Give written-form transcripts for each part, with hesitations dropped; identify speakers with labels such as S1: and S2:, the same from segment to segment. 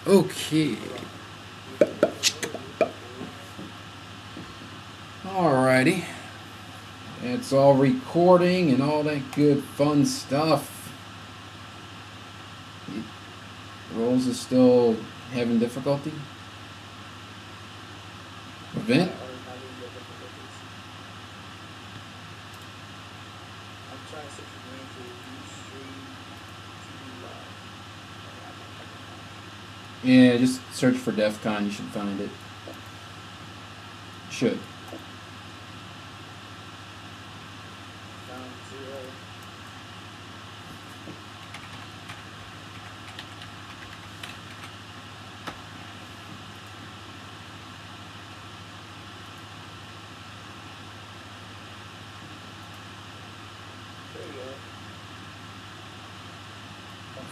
S1: Okay. Alrighty. It's all recording and all that good fun stuff. Rolls is still having difficulty. Event? Yeah, just search for DEF CON. You should find it. Should.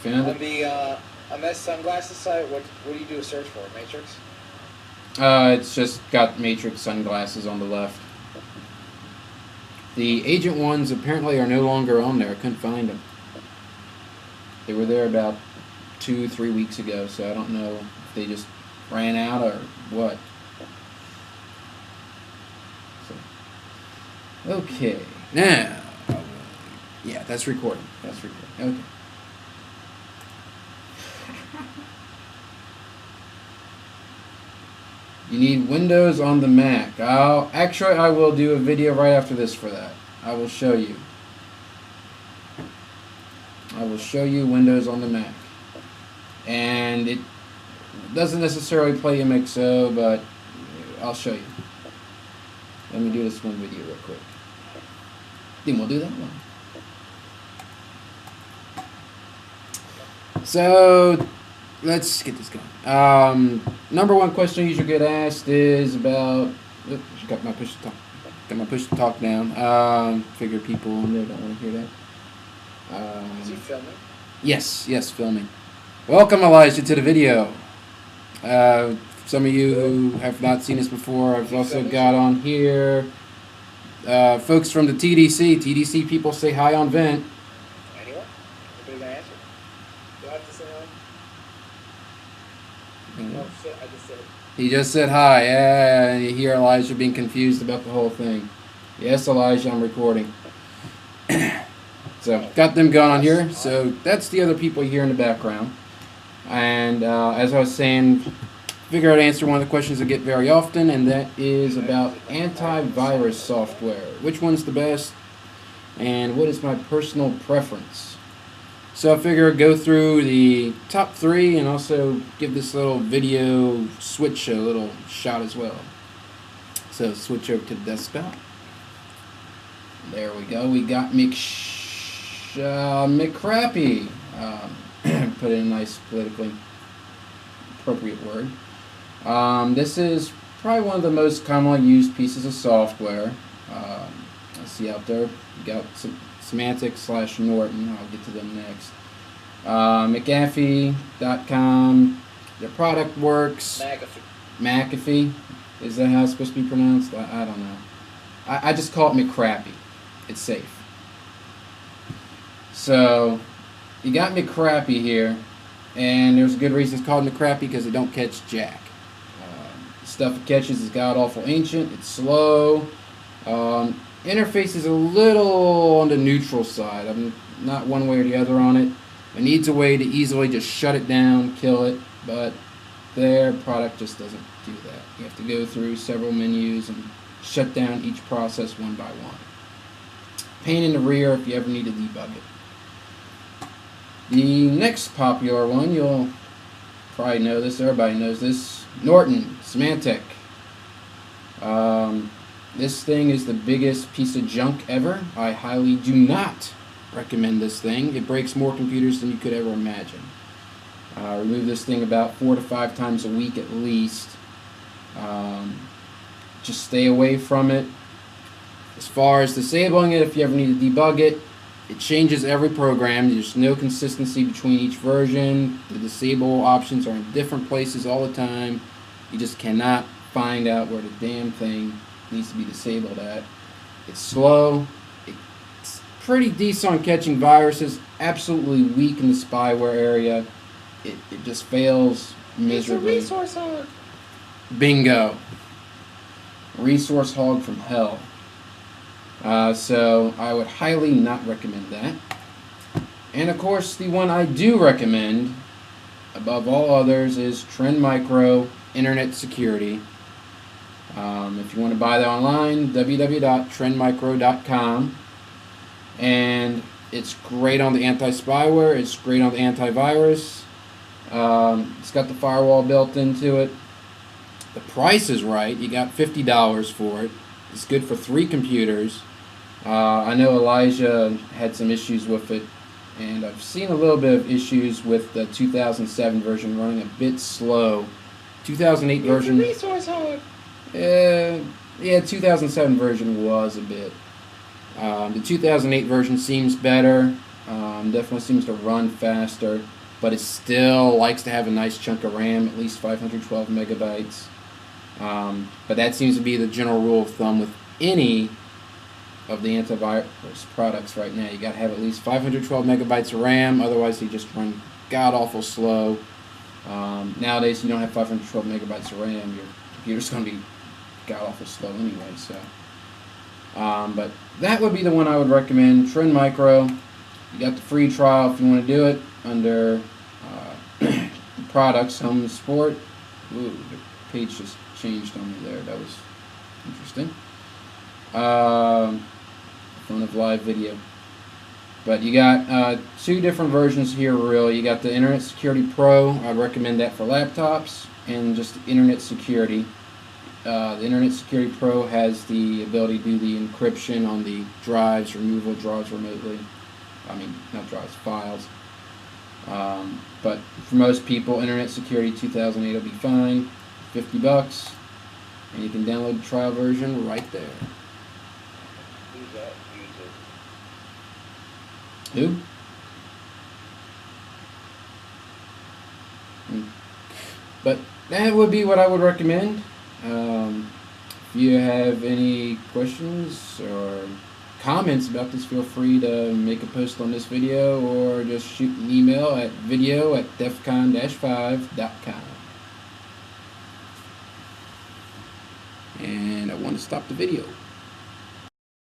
S1: Found
S2: On
S1: it?
S2: on that sunglasses site, what do you do a search for? Matrix?
S1: It's just got Matrix sunglasses on the left. The Agent ones apparently are no longer on there. I couldn't find them. They were there about 2-3 weeks ago, so I don't know if they just ran out or what. So, okay, now, yeah, that's recording. That's recording. Okay. You need Windows on the Mac. I will do a video right after this for that. I will show you. I will show you Windows on the Mac. And it doesn't necessarily play MXO, but I'll show you. Let me do this one video real quick. Then we'll do that one. So, let's get this going. Number one question you should get asked is about. Oops, got my push to talk. Got my push to talk down. Figure people in there don't want to hear that.
S2: Is he filming?
S1: Yes, filming. Welcome, Elijah, to the video. Some of you who have not seen this before, I've also got on here folks from the TDC. TDC people say hi on Vent.
S2: Anyone? Anybody gonna answer? Do I have to say hi? Oh shit! I just said.
S1: He just said hi. Yeah, and you hear Elijah being confused about the whole thing. Yes, Elijah, I'm recording. So, got them going on here. So, that's the other people you hear in the background. And as I was saying, figure out to answer one of the questions I get very often, and that is about antivirus software. Which one's the best, and what is my personal preference? So I figure go through the top 3 and also give this little video switch a little shot as well. So switch over to the desktop. There we go. We got McCrappy. Put in a nice politically appropriate word. This is probably one of the most commonly used pieces of software. Let's see out there. We got some Symantec/Norton. I'll get to them next. McAfee.com. Their product works. McAfee. Is that how it's supposed to be pronounced? I don't know. I just call it McCrappy. It's safe. So, you got McCrappy here, and there's a good reason it's called McCrappy because it don't catch jack. Stuff it catches is god-awful ancient. It's slow. Interface is a little on the neutral side. I'm not one way or the other on it. It needs a way to easily just shut it down, kill it, but their product just doesn't do that. You have to go through several menus and shut down each process one by one. Pain in the rear if you ever need to debug it. The next popular one, you'll probably know this, everybody knows this, Norton, Symantec. This thing is the biggest piece of junk ever. I highly do not recommend this thing. It breaks more computers than you could ever imagine. Remove this thing about 4 to 5 times a week at least. Just stay away from it. As far as disabling it, if you ever need to debug it, it changes every program. There's no consistency between each version. The disable options are in different places all the time. You just cannot find out where the damn thing needs to be disabled at. It's slow. It's pretty decent on catching viruses. Absolutely weak in the spyware area. It just fails miserably.
S2: It's a resource hog.
S1: Bingo. Resource hog from hell. So I would highly not recommend that. And of course, the one I do recommend above all others is Trend Micro Internet Security. If you want to buy that online, www.trendmicro.com. And it's great on the anti-spyware. It's great on the antivirus. It's got the firewall built into it. The price is right. You got $50 for it. It's good for 3 computers. I know Elijah had some issues with it, and I've seen a little bit of issues with the 2007 version running a bit slow. 2008 version.
S2: It's a resource hog.
S1: Yeah, 2007 version was a bit. The 2008 version seems better. Definitely seems to run faster, but it still likes to have a nice chunk of RAM, at least 512 megabytes. But that seems to be the general rule of thumb with any of the antivirus products right now. You got to have at least 512 megabytes of RAM, otherwise they just run god awful slow. Nowadays, you don't have 512 megabytes of RAM, your computer's going to be god awful slow anyway. So, but that would be the one I would recommend. Trend Micro. You got the free trial if you want to do it under products, home and sport. Ooh, the page just changed on me there. That was interesting. Fun of live video. But you got 2 different versions here, really. You got the Internet Security Pro. I'd recommend that for laptops, and just Internet Security. The Internet Security Pro has the ability to do the encryption on the drives, removal drives remotely. I mean, not drives, files. But for most people, Internet Security 2008 will be fine. $50, and you can download the trial version right there.
S2: Who's that?
S1: Who? But that would be what I would recommend. If you have any questions or comments about this, feel free to make a post on this video or just shoot an email at video@defcon-5.com. And I want to stop the video.